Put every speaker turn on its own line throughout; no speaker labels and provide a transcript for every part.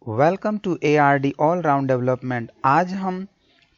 Welcome to ARD all round development. आज हम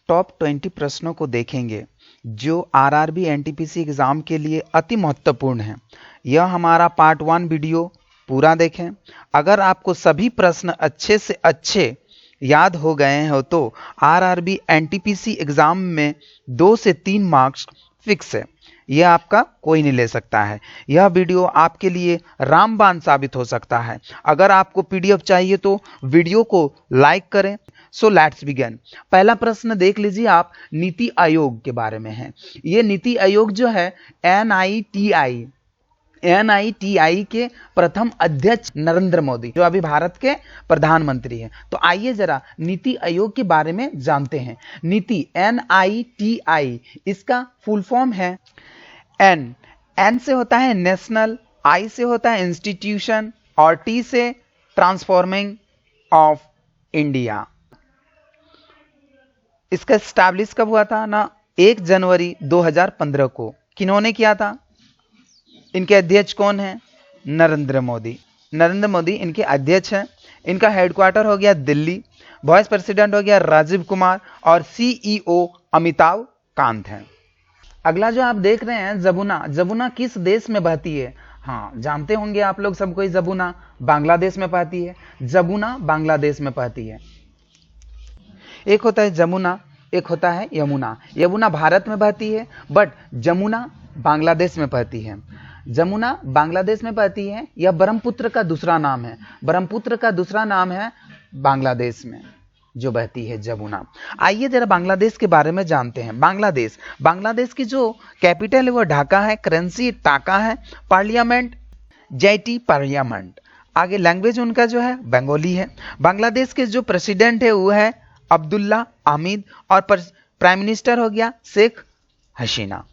top 20 प्रश्नों को देखेंगे जो RRB NTPC एग्ज़ाम के लिए अति महत्वपूर्ण है। यह हमारा पार्ट 1 वीडियो पूरा देखें। अगर आपको सभी प्रश्न अच्छे से अच्छे याद हो गए हो तो RRB NTPC एग्ज़ाम में 2 से 3 मार्क्स फिक्स है। यह आपका कोई नहीं ले सकता है। यह वीडियो आपके लिए रामबाण साबित हो सकता है। अगर आपको PDF चाहिए तो वीडियो को लाइक करें। So let's begin. पहला प्रश्न देख लीजिए आप, नीति आयोग के बारे में है। ये नीति आयोग जो है NITI के प्रथम अध्यक्ष नरेंद्र मोदी, जो अभी भारत के प्रधानमंत्री हैं। तो आइए जरा नीति आयोग के बारे में जानते हैं। नीति NITI, इसका फुल फॉर्म है N से होता है नेशनल, I से होता है इंस्टीट्यूशन और T से ट्रांसफॉर्मिंग ऑफ इंडिया। इसका एस्टैब्लिश कब हुआ था ना? 1 जनवरी 2015 को। किन्होंने किया था? इनके अध्यक्ष कौन है? नरेंद्र मोदी। नरेंद्र मोदी इनके अध्यक्ष हैं। इनका हेडक्वार्टर हो गया दिल्ली। वाइस प्रेसिडेंट हो गया राजीव कुमार और CEO अमिताभ कांत हैं। अगला जो आप देख रहे हैं, जमुना। जमुना किस देश में बहती है? हाँ, जानते होंगे आप लोग सब कोई, जमुना बांग्लादेश में बहती है। जमुना बांग्लादेश में बहती है। एक होता है जमुना, एक होता है यमुना। यमुना भारत में बहती है बट जमुना बांग्लादेश में बहती है। जमुना बांग्लादेश में बहती है। यह ब्रह्मपुत्र का दूसरा नाम है। ब्रह्मपुत्र का दूसरा नाम है बांग्लादेश में जो बहती है जमुना। आइए जरा बांग्लादेश के बारे में जानते हैं। बांग्लादेश की जो कैपिटल है वो ढाका है, करेंसी टाका है, पार्लियामेंट JT पार्लियामेंट। आगे लैंग्वेज उनका जो है बंगाली है। बांग्लादेश के जो प्रेसिडेंट है वो है अब्दुल्ला अहमद और प्राइम मिनिस्टर हो गया शेख हसीना।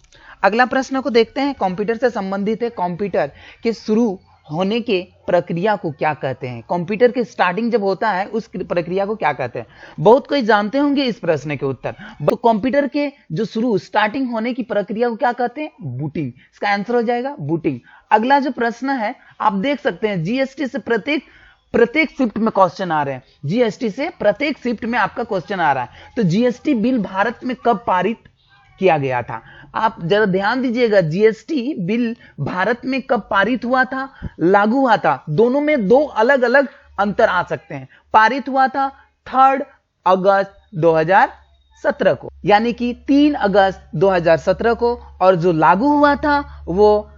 अगला प्रश्न को देखते हैं, कंप्यूटर से संबंधित है। कंप्यूटर के शुरू होने के प्रक्रिया को क्या कहते हैं? कंप्यूटर के स्टार्टिंग जब होता है उस प्रक्रिया को क्या कहते हैं? बहुत कोई जानते होंगे इस प्रश्न के उत्तर। तो कंप्यूटर के जो स्टार्टिंग होने की प्रक्रिया को क्या कहते हैं? बूटिंग। इसका आंसर हो जाएगा बूटिंग। अगला जो प्रश्न है आप देख सकते हैं, GST से प्रत्येक शिफ्ट में क्वेश्चन आ रहे हैं। GST से प्रत्येक शिफ्ट में आपका क्वेश्चन आ रहा है। तो GST बिल भारत में कब पारित किया गया था? आप जरा ध्यान दीजिएगा, GST बिल भारत में कब पारित हुआ था, लागू हुआ था? दोनों में 2 अलग अलग अंतर आ सकते हैं। पारित हुआ था 3 अगस्त 2017 को, यानी कि 3 अगस्त 2017 को, और जो लागू हुआ था वो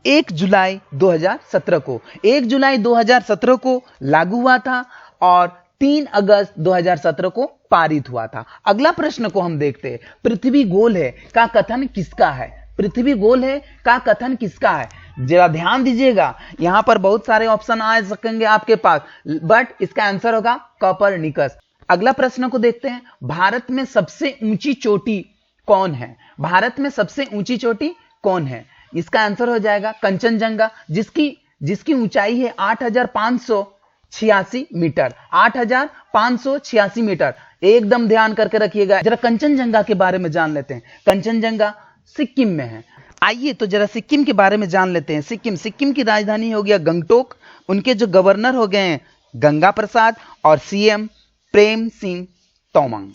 1 जुलाई 2017 को। 1 जुलाई 2017 को लागू हुआ था और 3 अगस्त 2017 को पारित हुआ था। अगला प्रश्न को हम देखते हैं, पृथ्वी गोल है का कथन किसका है? पृथ्वी गोल है का कथन किसका है? जरा ध्यान दीजिएगा, यहां पर बहुत सारे ऑप्शन आ सकेंगे आपके पास, बट इसका आंसर होगा कोपरनिकस। अगला प्रश्न को देखते हैं, भारत में सबसे ऊंची चोटी कौन है? भारत में सबसे ऊंची चोटी कौन है? इसका आंसर हो जाएगा कंचनजंगा, जिसकी ऊंचाई है 8586 मीटर। 8586 मीटर। एकदम ध्यान करके रखिएगा। जरा कंचनजंगा के बारे में जान लेते हैं। कंचनजंगा सिक्किम में है। आइए तो जरा सिक्किम के बारे में जान लेते हैं। सिक्किम की राजधानी हो गया गंगटोक। उनके जो गवर्नर हो गए हैं गंगा प्रसाद और CM प्रेम सिंह तोमंग।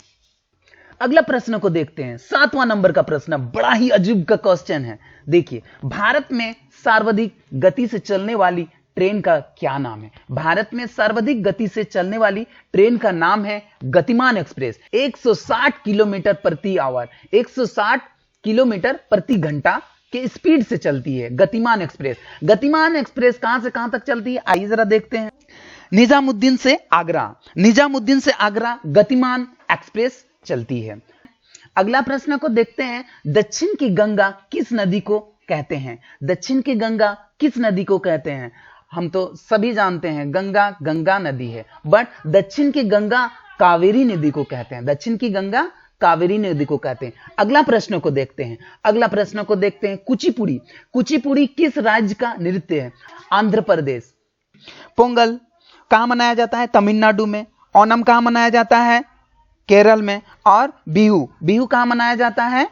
अगला प्रश्न को देखते हैं, 7वां नंबर का प्रश्न, बड़ा ही अजीब का क्वेश्चन है। देखिए, भारत में सर्वाधिक गति से चलने वाली ट्रेन का क्या नाम है? भारत में सर्वाधिक गति से चलने वाली ट्रेन का नाम है गतिमान एक्सप्रेस। 160 किलोमीटर प्रति आवर, 160 किलोमीटर प्रति घंटा के स्पीड से चलती है गतिमान एक्सप्रेस। गतिमान एक्सप्रेस कहां से कहां तक चलती है? आइए जरा देखते हैं। निजामुद्दीन से आगरा गतिमान एक्सप्रेस चलती है। अगला प्रश्न को देखते हैं, दक्षिण की गंगा किस नदी को कहते हैं? दक्षिण की गंगा किस नदी को कहते हैं? हम तो सभी जानते हैं गंगा नदी है, बट दक्षिण की गंगा कावेरी नदी को कहते हैं। दक्षिण की गंगा कावेरी नदी को कहते हैं। अगला प्रश्न को देखते हैं। कुचिपुड़ी किस राज्य का नृत्य है? आंध्र प्रदेश। पोंगल कहां मनाया जाता है? तमिलनाडु में। ओणम कहां मनाया जाता है? केरल में। और बिहू कहां मनाया जाता है?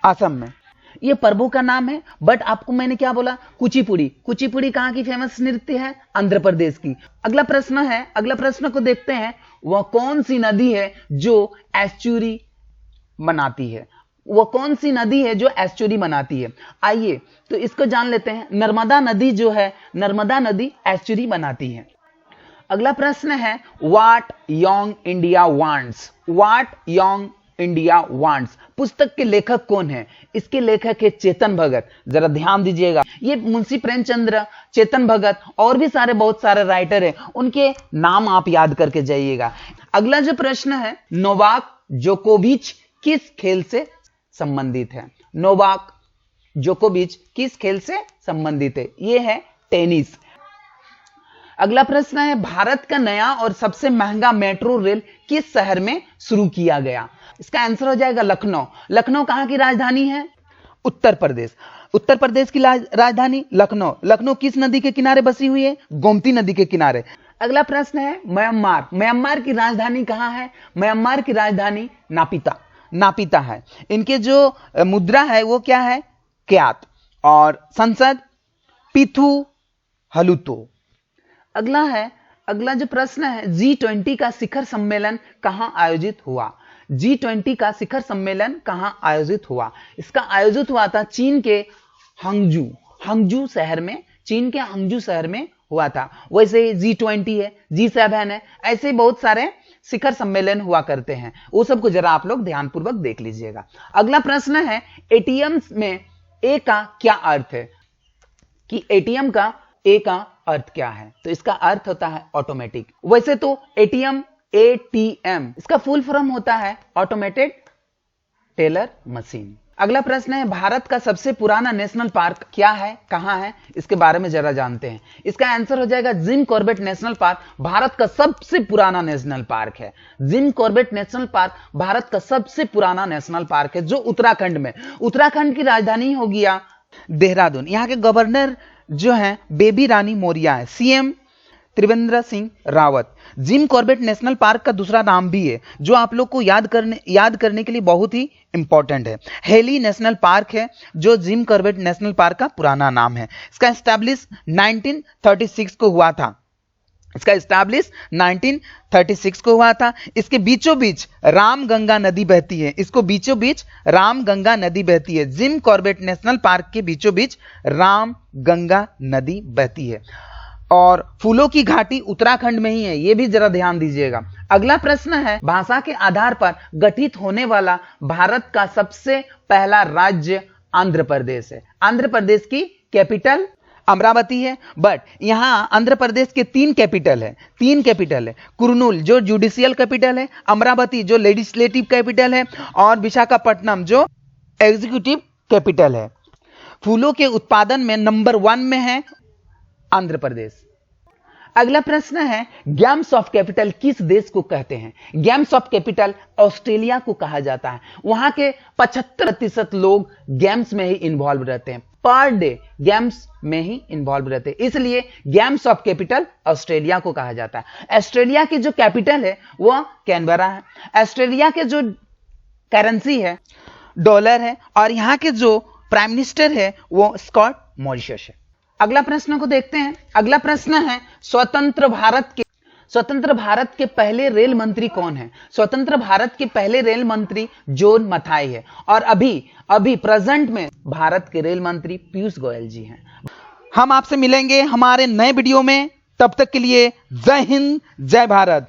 असम में। ये पर्वों का नाम है। बट आपको मैंने क्या बोला, कुचिपुड़ी। कुचिपुड़ी कहां की फेमस नृत्य है? आंध्र प्रदेश की। अगला प्रश्न को देखते हैं, वह कौन सी नदी है जो एस्चुरी बनाती है? वह कौन सी नदी है जो एस्चुरी बनाती है? आइए तो इसको जान लेते हैं। नर्मदा नदी जो है, नर्मदा नदी एस्चुरी बनाती है। अगला प्रश्न है, what young India wants? What young India wants पुस्तक के लेखक कौन है? इसके लेखक है चेतन भगत। जरा ध्यान दीजिएगा, ये मुंशी प्रेमचंद्र, चेतन भगत और भी बहुत सारे राइटर हैं, उनके नाम आप याद करके जाइएगा। अगला जो प्रश्न है, नोवाक जोकोविच किस खेल से संबंधित है? नोवाक जोकोविच किस खेल से संबंधित है? यह है टेनिस। अगला प्रश्न है, भारत का नया और सबसे महंगा मेट्रो रेल किस शहर में शुरू किया गया? इसका आंसर हो जाएगा लखनऊ। लखनऊ कहां की राजधानी है? उत्तर प्रदेश। उत्तर प्रदेश की राजधानी लखनऊ। लखनऊ किस नदी के किनारे बसी हुई है? गोमती नदी के किनारे। अगला प्रश्न है, म्यांमार। म्यांमार की राजधानी कहां है? म्यांमार की राजधानी नापिता। नापिता है। इनके जो मुद्रा है वो क्या है? क्यात। और संसद पिथु हलुतो। अगला जो प्रश्न है, G20 का शिखर सम्मेलन कहां आयोजित हुआ? G20 का शिखर सम्मेलन कहां आयोजित हुआ? इसका आयोजित हुआ था चीन के हंगजू शहर में। चीन के हंगजू शहर में हुआ था। वैसे G20 है, G7 है, ऐसे बहुत सारे शिखर सम्मेलन हुआ करते हैं। वो सबको जरा आप लोग ध्यानपूर्वक देख लीजिएगा। अगला प्रश्न है, एटीएम में ए का क्या अर्थ है? कि एटीएम का ए का अर्थ क्या है? तो इसका अर्थ होता है ऑटोमेटिक। वैसे तो एटीएम इसका फुल फॉर्म होता है ऑटोमेटेड टेलर मशीन। अगला प्रश्न है, भारत का सबसे पुराना नेशनल पार्क क्या है, कहां है? इसके बारे में जरा जानते हैं। इसका आंसर हो जाएगा Jim Corbett national park. Bharat का सबसे पुराना नेशनल पार्क है। Jim Corbett national park Bharat का सबसे पुराना नेशनल पार्क है, जो उत्तराखंड में। उत्तराखंड की राजधानी हो गया देहरादून। यहाँ के गवर्नर जो है बेबी रानी मौर्य है। CM Trivendra Singh Rawat. Jim Corbett national park का दूसरा नाम भी है, जो आप लोग को याद करने के लिए बहुत ही इंपॉर्टेंट है। हेली नेशनल पार्क है, जो जिम कॉर्बेट नेशनल पार्क का पुराना नाम है। इसका एस्टैब्लिश 1936 को हुआ था। इसके बीचों बीच रामगंगा नदी बहती है। रामगंगा नदी बहती है। जिम कॉर्बेट नेशनल पार्क के बीचों बीच रामगंगा नदी बहती है। और फूलों की घाटी उत्तराखंड में ही है, यह भी जरा ध्यान दीजिएगा। अगला प्रश्न है, भाषा के आधार पर गठित होने वाला भारत का सबसे पहला राज्य आंध्र प्रदेश है। आंध्र प्रदेश की कैपिटल अमरावती है। बट यहां आंध्र प्रदेश के तीन कैपिटल है। कुर्नूल जो जुडिशियल कैपिटल है, अमरावती जो लेजिस्लेटिव कैपिटल है, और विशाखापट्टनम जो एग्जीक्यूटिव कैपिटल है। फूलों के उत्पादन में नंबर 1 में है आंध्र प्रदेश। अगला प्रश्न है, गेम्स ऑफ कैपिटल किस देश को कहते हैं? गेम्स ऑफ कैपिटल ऑस्ट्रेलिया को कहा जाता है। वहां के 75% लोग गेम्स में ही इन्वॉल्व रहते हैं। पर डे गेम्स में ही इन्वॉल्व रहते हैं, इसलिए गेम्स ऑफ कैपिटल ऑस्ट्रेलिया को कहा जाता है। ऑस्ट्रेलिया की जो कैपिटल है वह कैनबरा है। ऑस्ट्रेलिया के जो करेंसी है डॉलर है, और यहां के जो प्राइम मिनिस्टर है वो स्कॉट मॉरिशस है। अगला प्रश्न को देखते हैं। अगला प्रश्न है, स्वतंत्र भारत के पहले रेल मंत्री कौन है? स्वतंत्र भारत के पहले रेल मंत्री जॉन मथाई है, और अभी प्रेजेंट में भारत के रेल मंत्री पीयूष गोयल जी हैं। हम आपसे मिलेंगे हमारे नए वीडियो में। तब तक के लिए जय हिंद, जय भारत।